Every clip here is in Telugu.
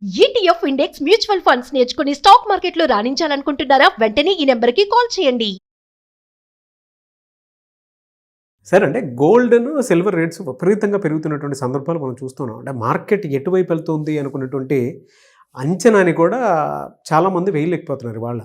ETF ఇండెక్స్ మ్యూచువల్ ఫండ్స్ నేర్చుకుని స్టాక్ మార్కెట్లో రాణించాలనుకుంటున్నారా? వెంటనే ఈ నెంబర్కి కాల్ చేయండి. సరే, అంటే గోల్డ్ను సిల్వర్ రేట్స్ విపరీతంగా పెరుగుతున్నటువంటి సందర్భాలు మనం చూస్తున్నాం. అంటే మార్కెట్ ఎటువైపు వెళ్తుంది అనుకున్నటువంటి అంచనాని కూడా చాలామంది వేయలేకపోతున్నారు. వాళ్ళ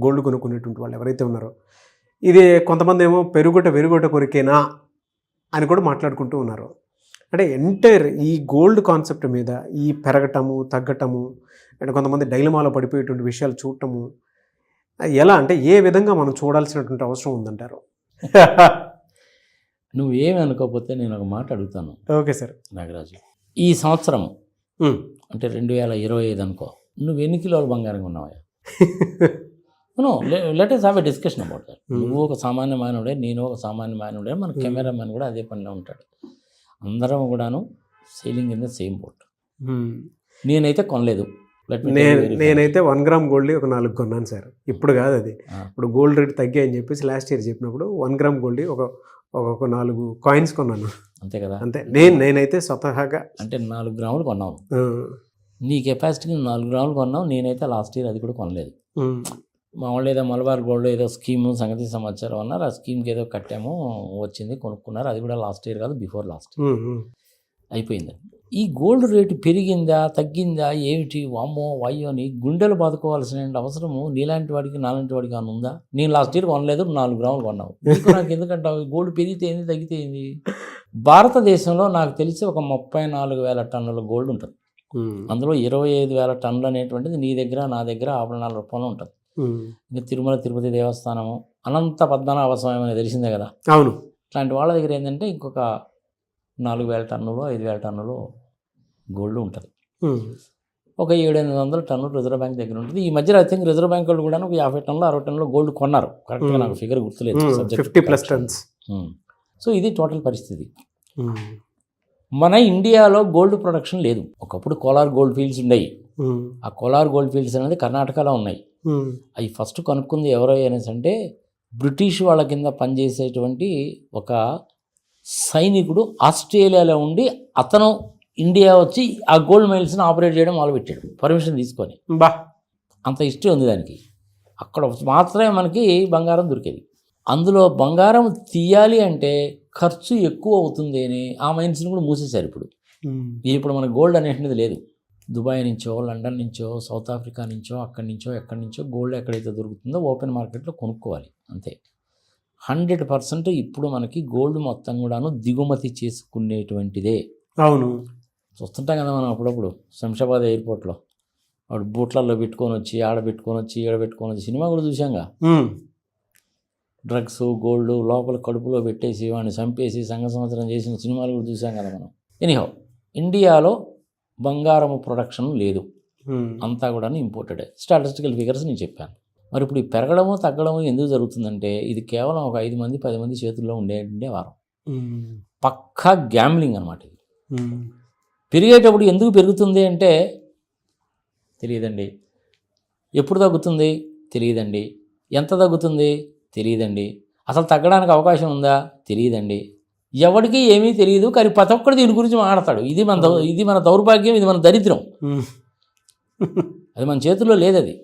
గోల్డ్ కొనుక్కునేటువంటి వాళ్ళు ఎవరైతే ఉన్నారో, ఇది కొంతమంది ఏమో వెరుగుట కొరికేనా అని కూడా మాట్లాడుకుంటూ ఉన్నారు. అంటే ఎంటైర్ ఈ గోల్డ్ కాన్సెప్ట్ మీద ఈ పెరగటము తగ్గటము అండ్ కొంతమంది డైలమాలో పడిపోయేటువంటి విషయాలు చూడటము ఎలా, అంటే ఏ విధంగా మనం చూడాల్సినటువంటి అవసరం ఉందంటారు? నువ్వేమి అనుకోకపోతే నేను ఒక మాట అడుగుతాను. Okay sir. నాగరాజు, ఈ సంవత్సరం అంటే 2025 అనుకో, నువ్వు ఎన్ని కిలోలు బంగారం ఉన్నావా? Let us have a discussion about that. నువ్వు ఒక సామాన్య మానవుడే, నేను ఒక సామాన్య మానవుడే, మన కెమెరామెన్ కూడా అదే పనిలో ఉంటాడు. అందరం కూడాను selling in the same boat. నేనైతే కొనలేదు. నేనైతే 1 గ్రామ్ గోల్డ్ ఒక 4 కొన్నాను సార్. ఇప్పుడు కాదు, అది ఇప్పుడు గోల్డ్ రేట్ తగ్గాయని చెప్పేసి లాస్ట్ ఇయర్ చెప్పినప్పుడు 1 గ్రామ్ గోల్డ్ ఒక 4 కాయిన్స్ కొన్నాను. అంతే కదా. అంతే. నేనైతే స్వతహాగా అంటే 4 గ్రాములు కొన్నావు. నీ కెపాసిటీకి 4 గ్రాములు కొన్నావు. నేనైతే లాస్ట్ ఇయర్ అది కూడా కొనలేదు. మా వాళ్ళు ఏదో మలబార్ గోల్డ్ ఏదో స్కీము సంగతి సమాచారం అన్నారు. ఆ స్కీమ్కి ఏదో కట్టాము, వచ్చింది, కొనుక్కున్నారు. అది కూడా లాస్ట్ ఇయర్ కాదు, బిఫోర్ లాస్ట్ ఇయర్ అయిపోయింది. ఈ గోల్డ్ రేటు పెరిగిందా తగ్గిందా ఏమిటి, వామ్మో వాయ్యో అని గుండెలు బాదుకోవాల్సిన అవసరము నీలాంటి వాడికి నాలాంటి వాడికి అని ఉందా? నేను లాస్ట్ ఇయర్ కొనలేదు, 4 గ్రాములు కొన్నావు. నాకు ఎందుకంటావు? గోల్డ్ పెరిగితే ఏంది తగ్గితే ఏంది? భారతదేశంలో నాకు తెలిసి ఒక 34,000 టన్నుల గోల్డ్ ఉంటుంది. అందులో 25,000 టన్నులు అనేటువంటిది నీ దగ్గర నా దగ్గర ఆభరణాల రూపంలో ఉంటుంది. ఇంకా తిరుమల తిరుపతి దేవస్థానము, అనంత పద్మనాభ స్వామి అని తెలిసిందే కదా. అవును. ఇట్లాంటి వాళ్ళ దగ్గర ఏంటంటే ఇంకొక 4,000 టన్నులు 5,000 టన్నులు గోల్డ్ ఉంటుంది. ఒక 700-800 టన్నులు రిజర్వ్ బ్యాంక్ దగ్గర ఉంటుంది. ఈ మధ్య ఐ థింక్ రిజర్వ్ బ్యాంక్ వాళ్ళు కూడా ఒక 50 టన్నులు 60 టన్నులు గోల్డ్ కొన్నారు. కరెక్ట్గా నాకు ఫిగర్ గుర్తులేదు. 50+ టన్స్. సో ఇది టోటల్ పరిస్థితి. మన ఇండియాలో గోల్డ్ ప్రొడక్షన్ లేదు. ఒకప్పుడు కోలార్ గోల్డ్ ఫీల్డ్స్ ఉన్నాయి. ఆ కోలార్ గోల్డ్ ఫీల్డ్స్ అనేది కర్ణాటకలో ఉన్నాయి. అవి ఫస్ట్ కనుక్కుంది ఎవరో అనేసి అంటే బ్రిటిష్ వాళ్ళ కింద పనిచేసేటువంటి ఒక సైనికుడు ఆస్ట్రేలియాలో ఉండి అతను ఇండియా వచ్చి ఆ గోల్డ్ మైల్స్ని ఆపరేట్ చేయడం మొదలుపెట్టాడు, పర్మిషన్ తీసుకొని. అంత హిస్టరీ ఉంది దానికి. అక్కడ మాత్రమే మనకి బంగారం దొరికేది. అందులో బంగారం తీయాలి అంటే ఖర్చు ఎక్కువ అవుతుంది అని ఆ మైన్స్ని కూడా మూసేశారు. ఇప్పుడు మన గోల్డ్ అనేటువంటిది లేదు. దుబాయ్ నుంచో, లండన్ నుంచో, సౌత్ ఆఫ్రికా నుంచో, అక్కడి నుంచో ఎక్కడి నుంచో గోల్డ్ ఎక్కడైతే దొరుకుతుందో ఓపెన్ మార్కెట్లో కొనుక్కోవాలి అంతే. 100% ఇప్పుడు మనకి గోల్డ్ మొత్తం కూడాను దిగుమతి చేసుకునేటువంటిదే. అవును. చూస్తుంటాం కదా మనం అప్పుడప్పుడు శంషాబాద్ ఎయిర్పోర్ట్లో వాడు బూట్లలో పెట్టుకొని వచ్చి ఆడ పెట్టుకొని వచ్చి సినిమా కూడా చూసాంగా. డ్రగ్స్ గోల్డ్ లోపల కడుపులో పెట్టేసి వాడిని చంపేసి సంఘ సంవత్సరం చేసిన సినిమాలు కూడా చూసాం కదా మనం. ఎనీహౌ, ఇండియాలో బంగారము ప్రొడక్షన్ లేదు, అంతా కూడా ఇంపోర్టెడే. స్టాటిస్టికల్ ఫిగర్స్ నేను చెప్పాను. మరి ఇప్పుడు ఈ పెరగడము తగ్గడము ఎందుకు జరుగుతుందంటే ఇది కేవలం ఒక 5 మంది 10 మంది చేతుల్లో ఉండే వారం. పక్కా గ్యాంబ్లింగ్ అనమాట ఇది. పెరిగేటప్పుడు ఎందుకు పెరుగుతుంది అంటే తెలియదండి. ఎప్పుడు తగ్గుతుంది తెలియదండి. ఎంత తగ్గుతుంది తెలియదండి. అసలు తగ్గడానికి అవకాశం ఉందా తెలియదండి. ఎవరికి ఏమీ తెలియదు, కానీ ప్రతి ఒక్కరు దీని గురించి మాట్లాడతాడు. ఇది మన దౌర్భాగ్యం, ఇది మన దరిద్రం. అది మన చేతుల్లో లేదు. అది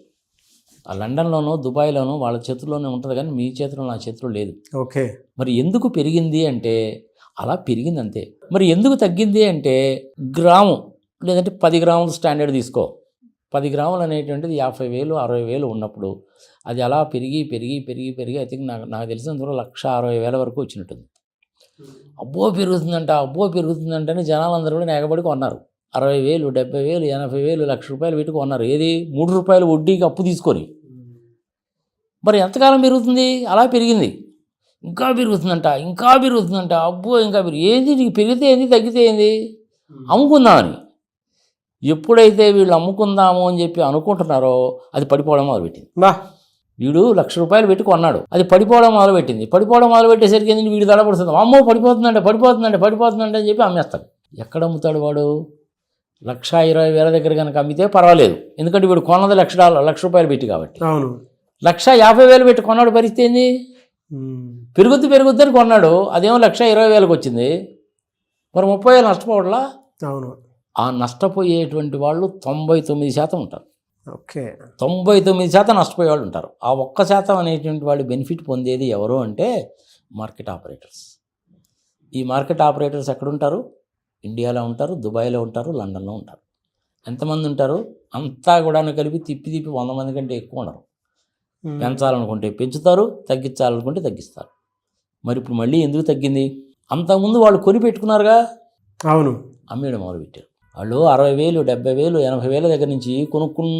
ఆ లండన్లోనూ దుబాయ్లోనూ వాళ్ళ చేతుల్లోనే ఉంటుంది, కానీ మీ చేతిలో నా చేతిలో లేదు. ఓకే. మరి ఎందుకు పెరిగింది అంటే అలా పెరిగింది అంతే. మరి ఎందుకు తగ్గింది అంటే గ్రాము లేదంటే 10 గ్రాముల స్టాండర్డ్ తీసుకో. 10 గ్రాములు అనేటువంటిది 50,000 60,000 ఉన్నప్పుడు అది అలా పెరిగి ఐ థింక్ నాకు తెలిసినంత వరకు 1,60,000 వరకు వచ్చినట్టుంది. అబ్బో పెరుగుతుందంటని జనాలందరూ కూడా ఎగబడి కొన్నారు. 60,000 70,000 80,000 ₹1,00,000 పెట్టి కొన్నారు. ఏది ₹3 వడ్డీకి అప్పు తీసుకొని. మరి ఎంతకాలం పెరుగుతుంది? అలా పెరిగింది. ఇంకా పెరుగుతుందంట. అబ్బో ఇంకా ఏంది నీకు పెరిగితే ఏంది తగ్గితే ఏంది? అమ్ముకుందామని ఎప్పుడైతే వీళ్ళు అమ్ముకుందాము అని చెప్పి అనుకుంటున్నారో అది పడిపోవడం మొదలుపెట్టింది. వీడు ₹1,00,000 పెట్టి కొన్నాడు, అది పడిపోవడం మొదలుపెట్టేసరికి వీడు దడపడుతుంది. అమ్మో పడిపోతుందంటే అని చెప్పి అమ్మేస్తాడు. ఎక్కడ అమ్ముతాడు వాడు? ₹1,20,000 దగ్గర కనుక అమ్మితే పర్వాలేదు, ఎందుకంటే వీడు కొన్నది ₹1,00,000 పెట్టి కాబట్టి. ₹1,50,000 పెట్టి కొన్నాడు, పరిస్థితి ఏంది? పెరుగుద్దని కొన్నాడు, అదేమో ₹1,20,000 వచ్చింది. మరి 30,000 నష్టపోవట్లా? అవును. ఆ నష్టపోయేటువంటి వాళ్ళు 99% ఉంటారు. ఓకే. 99% నష్టపోయే వాళ్ళు ఉంటారు. ఆ 1% అనేటువంటి వాళ్ళు బెనిఫిట్ పొందేది ఎవరు అంటే మార్కెట్ ఆపరేటర్స్. ఈ మార్కెట్ ఆపరేటర్స్ ఎక్కడుంటారు? ఇండియాలో ఉంటారు, దుబాయ్లో ఉంటారు, లండన్లో ఉంటారు. ఎంతమంది ఉంటారు? అంతా కూడా కలిపి తిప్పి 100 మంది కంటే ఎక్కువ ఉండరు. పెంచాలనుకుంటే పెంచుతారు, తగ్గించాలనుకుంటే తగ్గిస్తారు. మరి ఇప్పుడు మళ్ళీ ఎందుకు తగ్గింది? అంతకుముందు వాళ్ళు కొని పెట్టుకున్నారుగా, అవును, అమ్మేయడం మొదలుపెట్టారు. వాళ్ళు 60,000, 70,000, 80,000 దగ్గర నుంచి కొనుక్కుంటూ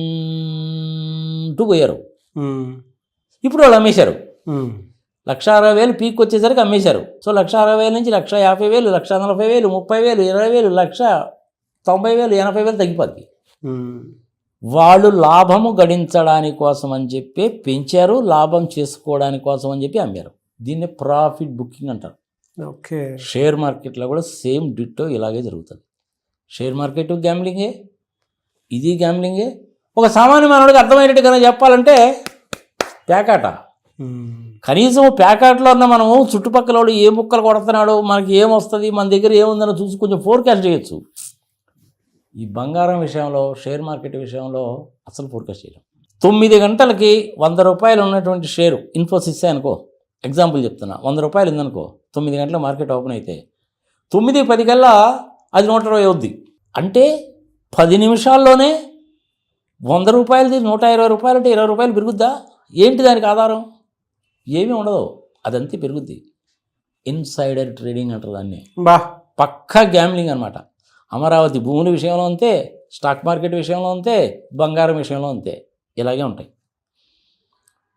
పోయారు. ఇప్పుడు వాళ్ళు అమ్మేశారు. 1,60,000 పీక్ వచ్చేసరికి అమ్మేశారు. సో 1,60,000 నుంచి 1,50,000, 1,40,000, 30,000, 20,000, 1,90,000, 80,000 తగ్గిపోద్ది. వాళ్ళు లాభము గడించడానికి కోసం అని చెప్పి పెంచారు, లాభం చేసుకోవడానికి కోసం అని చెప్పి అమ్మారు. దీన్ని ప్రాఫిట్ బుకింగ్ అంటారు. ఓకే. షేర్ మార్కెట్లో కూడా సేమ్ డిట్టో ఇలాగే జరుగుతుంది. షేర్ మార్కెట్ గ్యాంబ్లింగే, ఇది గ్యాంబ్లింగే. ఒక సామాన్య మానవుడికి అర్థమయ్యేట్టుగా చెప్పాలంటే ప్యాకాట. కనీసం ప్యాకాట్లో ఉన్న మనము చుట్టుపక్కల వాడు ఏ ముక్కలు కొడుతున్నాడో, మనకి ఏమొస్తుంది, మన దగ్గర ఏముందని చూసి కొంచెం ఫోర్కాస్ట్ చేయొచ్చు. ఈ బంగారం విషయంలో, షేర్ మార్కెట్ విషయంలో అసలు ఫోర్కాస్ట్ చేయలేం. 9 గంటలకి 100 రూపాయలు ఉన్నటువంటి షేరు ఇన్ఫోసిస్ అనుకో, ఎగ్జాంపుల్ చెప్తున్నా, 100 రూపాయలు ఉందనుకో, 9 గంటల మార్కెట్ ఓపెన్ అయితే 9:10 కల్లా అది 120 అవుద్ది. అంటే 10 నిమిషాల్లోనే 100 రూపాయలది 120 రూపాయలు అంటే 20 రూపాయలు పెరుగుద్దా? ఏంటి దానికి ఆధారం? ఏమీ ఉండదు, అదంతే పెరుగుద్ది. ఇన్సైడర్ ట్రేడింగ్ అంటారు దాన్ని. పక్కా గ్యాంబ్లింగ్ అనమాట. అమరావతి భూముల విషయంలో అంతే, స్టాక్ మార్కెట్ విషయంలో అంతే, బంగారం విషయంలో అంతే, ఇలాగే ఉంటాయి.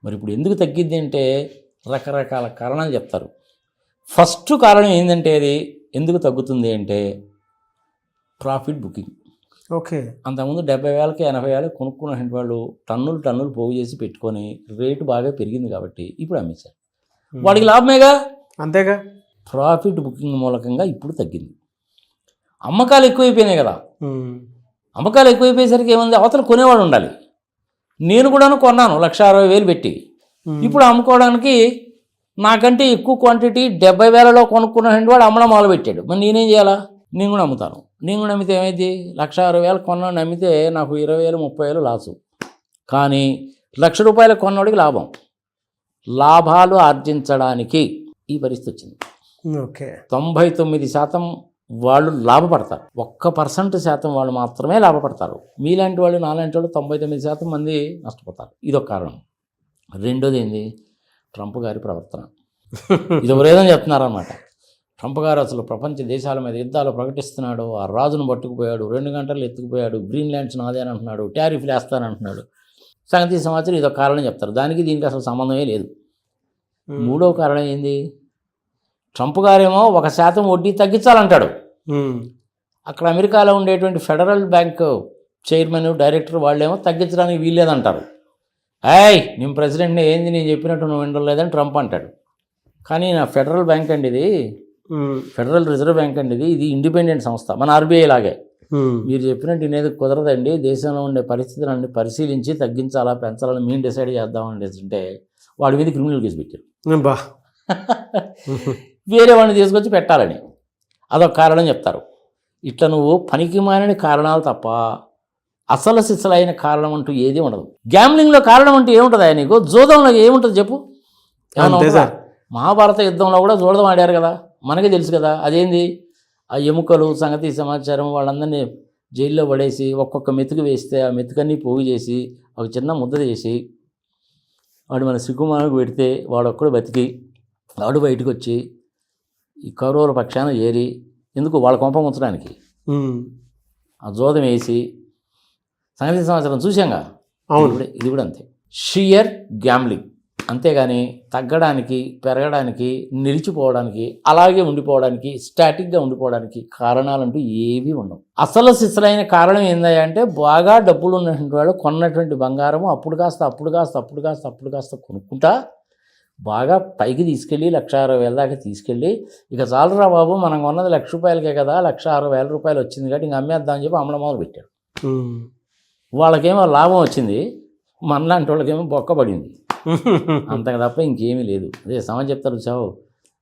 మరి ఇప్పుడు ఎందుకు తగ్గిద్ది అంటే రకరకాల కారణాలు చెప్తారు. ఫస్ట్ కారణం ఏంటంటే అది ఎందుకు తగ్గుతుంది అంటే ప్రాఫిట్ బుకింగ్. ఓకే. అంతకుముందు 70,000కి 80,000 కొనుక్కున్న వాళ్ళు టన్నులు పోగు చేసి పెట్టుకొని రేటు బాగా పెరిగింది కాబట్టి ఇప్పుడు అమ్మేశారు. వాడికి లాభమేగా, అంతేగా. ప్రాఫిట్ బుకింగ్ మూలకంగా ఇప్పుడు తగ్గింది. అమ్మకాలు ఎక్కువైపోయినాయి కదా. అమ్మకాలు ఎక్కువైపోయేసరికి ఏముంది, అవతల కొనేవాడు ఉండాలి. నేను కూడాను కొన్నాను 1,60,000 పెట్టి. ఇప్పుడు అమ్ముకోవడానికి నాకంటే ఎక్కువ క్వాంటిటీ 70,000లో కొనుక్కున్న వాడు అమ్మడం మొదలుపెట్టాడు. మరి నేనేం చేయాలా? నేను కూడా అమ్ముతాను. నేను కూడా అమ్మితే ఏమైంది, 1,60,000 కొన్నాను అమ్మితే నాకు 20,000, 30,000 లాసు. కానీ 1,00,000 రూపాయలు కొన్నవాడికి లాభం. లాభాలు ఆర్జించడానికి ఈ పరిస్థితి వచ్చింది. ఓకే. 99% వాళ్ళు లాభపడతారు, 1% వాళ్ళు మాత్రమే లాభపడతారు. మీలాంటి వాళ్ళు, నాలాంటి వాళ్ళు 99% మంది నష్టపోతారు. ఇదొక కారణం. రెండోది ఏంది, ట్రంప్ గారి ప్రవర్తన. ఇది ఎవరేదని చెప్తున్నారన్నమాట. ట్రంప్ గారు అసలు ప్రపంచ దేశాల మీద యుద్ధాలు ప్రకటిస్తున్నాడు, ఆ రాజును పట్టుకుపోయాడు, 2 గంటలు ఎత్తుకుపోయాడు, గ్రీన్లాండ్స్ నాదే అని అంటున్నాడు, టారిఫ్లు వేస్తానంటున్నాడు. సంగతి సమాచారం ఇదొక కారణం చెప్తారు. దానికి దీనికి అసలు సంబంధమే లేదు. మూడవ కారణం ఏంది, ట్రంప్ గారేమో 1% వడ్డీ తగ్గించాలంటాడు. అక్కడ అమెరికాలో ఉండేటువంటి ఫెడరల్ బ్యాంక్ చైర్మన్, డైరెక్టర్ వాళ్ళేమో తగ్గించడానికి వీల్లేదంటారు. నేను ప్రెసిడెంట్ని, ఏంది నేను చెప్పినట్టు నువ్వు వినలేదని ట్రంప్ అంటాడు. కానీ నా ఫెడరల్ బ్యాంక్ అండి ఇది, ఫెడరల్ రిజర్వ్ బ్యాంక్ అండి ఇది ఇండిపెండెంట్ సంస్థ, మన ఆర్బీఐ లాగే. మీరు చెప్పినట్టు ఇనేది కుదరదండి, దేశంలో ఉండే పరిస్థితులన్నీ పరిశీలించి తగ్గించాలా పెంచాలని మేము డిసైడ్ చేద్దామని అంటే వాడి మీద క్రిమినల్ కేసు పెట్టారు. వేరే వాడిని తీసుకొచ్చి పెట్టాలని అదొక కారణం చెప్తారు. ఇట్లా నువ్వు పనికి మాలిన కారణాలు తప్ప అసలు సిసలైన కారణం అంటూ ఏది ఉండదు. గ్యాంబ్లింగ్లో కారణం అంటూ ఏముంటుంది నీకు? జోదంలో ఏముంటుంది చెప్పు? మహాభారత యుద్ధంలో కూడా జోదం ఆడారు కదా, మనకే తెలుసు కదా. అదేంది, ఆ ఎముకలు సంగతి సమాచారం వాళ్ళందరినీ జైల్లో పడేసి ఒక్కొక్క మెతుకు వేస్తే ఆ మెతుకన్నీ పోగు చేసి ఒక చిన్న ముద్ద చేసి వాడు మన సిగ్గుమానకు పెడితే వాడొక్కడు బతికి వాడు బయటకు వచ్చి ఈ కౌరవుల పక్షాన ఏరి ఎందుకు వాళ్ళ కొంప ముంచడానికి ఆ జోదం వేసి సంగతి సమాచారం చూసాంగా. ఇది కూడా అంతే, షియర్ గ్యాంబ్లింగ్. అంతేగాని తగ్గడానికి, పెరగడానికి, నిలిచిపోవడానికి, అలాగే ఉండిపోవడానికి, స్టాటిక్గా ఉండిపోవడానికి కారణాలంటూ ఏవీ ఉండవు. అసలు సిసలైన కారణం ఏందయ్యా అంటే బాగా డబ్బులు ఉన్నటువంటి వాళ్ళు కొన్నటువంటి బంగారము అప్పుడు కాస్త కొనుక్కుంటా బాగా పైకి తీసుకెళ్ళి 1,60,000 దాకా తీసుకెళ్ళి ఇక చాలరా బాబు మనం కొన్నది 1,00,000 రూపాయలకే కదా, 1,60,000 రూపాయలు వచ్చింది కాబట్టి ఇంక అమ్మేద్దామని చెప్పి అమ్మడం మొదలు పెట్టాడు. వాళ్ళకేమో లాభం వచ్చింది, మనలాంటి వాళ్ళకేమో బొక్కబడింది, అంతకు తప్ప ఇంకేమీ లేదు. అదే సమాజం చెప్తారు చావు,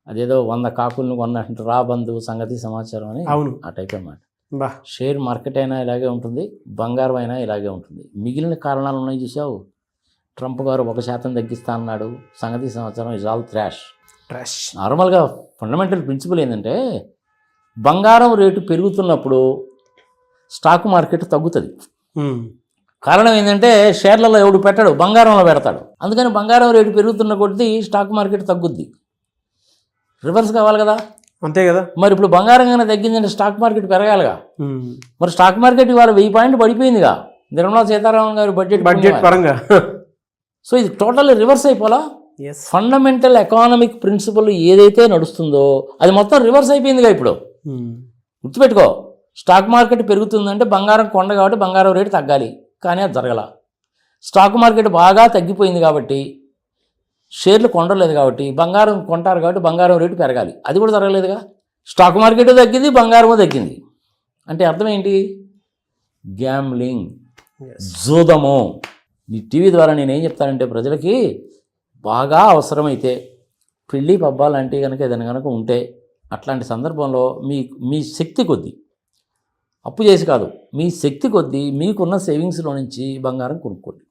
అదేదో 100 కాకులను కొన్నట్టు రాబంధు సంగతి సమాచారం అని ఆ టైప్ అన్నమాట. బా షేర్ మార్కెట్ అయినా ఇలాగే ఉంటుంది, బంగారం అయినా ఇలాగే ఉంటుంది. మిగిలిన కారణాలు ఉన్నాయి చూసావు. ట్రంప్ గారు 1% తగ్గిస్తా అన్నాడు, సంగతి సంవత్సరం ఇస్ ఆల్ ట్రాష్. నార్మల్గా ఫండమెంటల్ ప్రిన్సిపల్ ఏంటంటే బంగారం రేటు పెరుగుతున్నప్పుడు స్టాక్ మార్కెట్ తగ్గుతుంది. కారణం ఏంటంటే షేర్లలో ఎవడు పెట్టాడు, బంగారంలో పెడతాడు. అందుకని బంగారం రేటు పెరుగుతున్న కొద్దీ స్టాక్ మార్కెట్ తగ్గుద్ది. రివర్స్ కావాలి కదా, అంతే కదా. మరి ఇప్పుడు బంగారం కన్నా తగ్గిందంటే స్టాక్ మార్కెట్ పెరగాలిగా. మరి స్టాక్ మార్కెట్ ఇవాళ 1000 పాయింట్లు పడిపోయిందిగా నిర్మలా సీతారామన్ గారి బడ్జెట్ పరంగా. సో ఇది టోటల్ రివర్స్ అయిపోలా. ఫండమెంటల్ ఎకానమిక్ ప్రిన్సిపల్ ఏదైతే నడుస్తుందో అది మొత్తం రివర్స్ అయిపోయిందిగా ఇప్పుడు. గుర్తుపెట్టుకో, స్టాక్ మార్కెట్ పెరుగుతుందంటే బంగారం కొండ కాబట్టి బంగారం రేటు తగ్గాలి, కానీ అది జరగల. స్టాక్ మార్కెట్ బాగా తగ్గిపోయింది కాబట్టి షేర్లు కొనలేదు కాబట్టి బంగారం కొంటారు కాబట్టి బంగారం రేటు పెరగాలి, అది కూడా జరగలేదుగా. స్టాక్ మార్కెట్ తగ్గింది, బంగారము తగ్గింది. అంటే అర్థం ఏంటి? గ్యామ్లింగ్, జూదము. ఈ టీవీ ద్వారా నేనేం చెప్తానంటే ప్రజలకి బాగా అవసరమైతే పెళ్ళి పబ్బాలు లాంటివి కనుక ఏదైనా కనుక ఉంటే అట్లాంటి సందర్భంలో మీ శక్తి కొద్దీ, అప్పు చేసి కాదు, మీ శక్తి కొద్దీ మీకున్న సేవింగ్స్లో నుంచి బంగారం కొనుక్కోండి.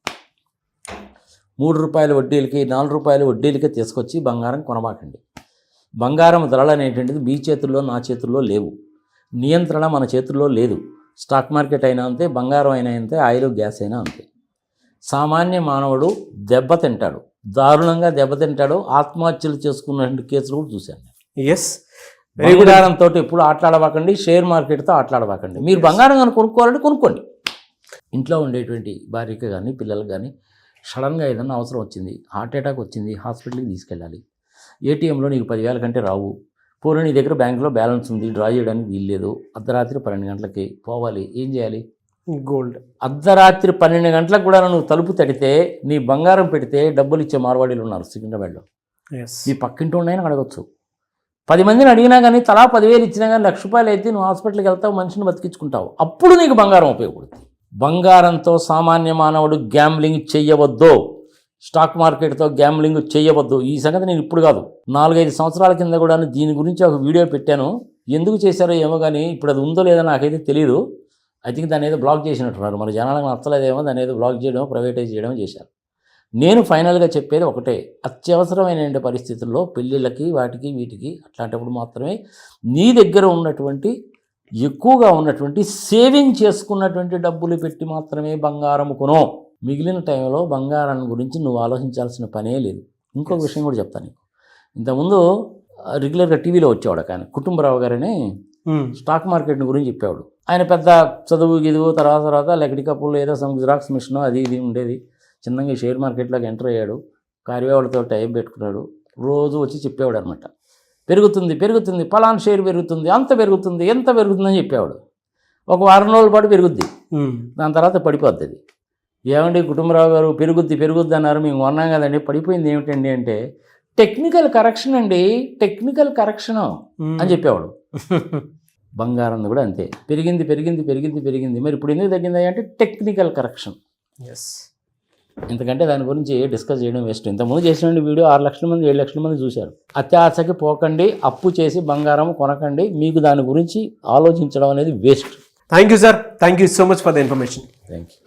3 రూపాయల వడ్డీలకి 4 రూపాయల వడ్డీలకి తీసుకొచ్చి బంగారం కొనబాకండి. బంగారం ధరలు అనేటువంటిది మీ చేతుల్లో నా చేతుల్లో లేవు, నియంత్రణ మన చేతుల్లో లేదు. స్టాక్ మార్కెట్ అయినా అంతే, బంగారం అయినా అంతే, ఆయిల్ గ్యాస్ అయినా అంతే. సామాన్య మానవుడు దెబ్బతింటాడు, దారుణంగా దెబ్బతింటాడు. ఆత్మహత్యలు చేసుకున్న కేసులు కూడా చూశాను. ఎస్, బంగారంతో ఎప్పుడు ఆటలాడబాకండి, షేర్ మార్కెట్తో ఆటలాడబాకండి. మీరు బంగారం కానీ కొనుక్కోవాలంటే కొనుక్కోండి. ఇంట్లో ఉండేటువంటి భార్యకి కానీ పిల్లలకు కానీ సడన్గా ఏదన్నా అవసరం వచ్చింది, హార్ట్ అటాక్ వచ్చింది, హాస్పిటల్కి తీసుకెళ్ళాలి. ఏటీఎంలో నీకు 10,000 కంటే రావు. పూర్వం నీ దగ్గర బ్యాంకులో బ్యాలెన్స్ ఉంది, డ్రా చేయడానికి వీల్లేదు. అర్ధరాత్రి 12 గంటలకి పోవాలి, ఏం చేయాలి? గోల్డ్. అర్ధరాత్రి 12 గంటలకు కూడా నువ్వు తలుపు తడితే నీ బంగారం పెడితే డబ్బులు ఇచ్చే మార్వాడీలు ఉన్నారు సికింద్రాబాద్లో. మీ పక్కింటి ఉన్నాయని అడగచ్చు. 10 మందిని అడిగినా కానీ తలా 10,000 ఇచ్చినా కానీ ₹1,00,000 అయితే నువ్వు హాస్పిటల్కి వెళ్తావు, మనిషిని బతికించుకుంటావు. అప్పుడు నీకు బంగారం ఉపయోగపడుతుంది. బంగారంతో సామాన్య మానవుడు గ్యాంబ్లింగ్ చెయ్యవద్దు, స్టాక్ మార్కెట్తో గ్యాంబ్లింగ్ చేయవద్దు. ఈ సంగతి నేను ఇప్పుడు కాదు, 4-5 సంవత్సరాల కింద కూడా దీని గురించి ఒక వీడియో పెట్టాను. ఎందుకు చేశారో ఏమో కానీ ఇప్పుడు అది ఉందో లేదో నాకైతే తెలియదు. ఐ థింక్ దాన్ని ఏదో బ్లాక్ చేసినట్టున్నారు. మన జనాలకు నచ్చలేదేమో, దాన్ని ఏదో బ్లాక్ చేయడం, ప్రైవేటైజ్ చేయడం చేశారు. నేను ఫైనల్గా చెప్పేది ఒకటే, అత్యవసరమైన పరిస్థితుల్లో పెళ్ళిళ్ళకి వాటికి వీటికి అట్లాంటప్పుడు మాత్రమే నీ దగ్గర ఉన్నటువంటి ఎక్కువగా ఉన్నటువంటి సేవింగ్ చేసుకున్నటువంటి డబ్బులు పెట్టి మాత్రమే బంగారం కొను. మిగిలిన టైంలో బంగారం గురించి నువ్వు ఆలోచించాల్సిన పనే లేదు. ఇంకొక విషయం కూడా చెప్తాను నీకు. ఇంతకుముందు రెగ్యులర్గా టీవీలో వచ్చేవాడు ఆయన, కుటుంబరావు గారని, స్టాక్ మార్కెట్ గురించి చెప్పేవాడు. ఆయన పెద్ద చదువు గిదువు తర్వాత లెక్కడి కప్పులు ఏదో జిరాక్స్ మిషన్ అది ఇది ఉండేది. చిన్నగా షేర్ మార్కెట్లోకి ఎంటర్ అయ్యాడు, కార్యవాళ్ళతో టైం పెట్టుకున్నాడు. రోజు వచ్చి చెప్పేవాడు అనమాట, పెరుగుతుంది పెరుగుతుంది, పలానా షేర్ పెరుగుతుంది, అంత పెరుగుతుంది, ఎంత పెరుగుతుందని చెప్పేవాడు. ఒక వారం రోజుల పాటు పెరుగుద్ది, దాని తర్వాత పడిపోద్ది. అది ఏమండి కుటుంబరావు గారు పెరుగుద్ది అన్నారు, మేము కొన్నాం కదండి, పడిపోయింది ఏమిటండి అంటే టెక్నికల్ కరెక్షన్ అండి, టెక్నికల్ కరెక్షన్ అని చెప్పేవాడు. బంగారం కూడా అంతే, పెరిగింది పెరిగింది పెరిగింది పెరిగింది, మరి ఇప్పుడు ఎందుకు తగ్గింది అంటే టెక్నికల్ కరెక్షన్. ఎందుకంటే దాని గురించి డిస్కస్ చేయడం వేస్ట్. ఇంతకుముందు చేసిన వీడియో 6 లక్షల మంది 7 లక్షల మంది చూశారు. అత్యాశకి పోకండి, అప్పు చేసి బంగారం కొనకండి, మీకు దాని గురించి ఆలోచించడం అనేది waste. Thank you sir, thank you so much for the information. Thank you.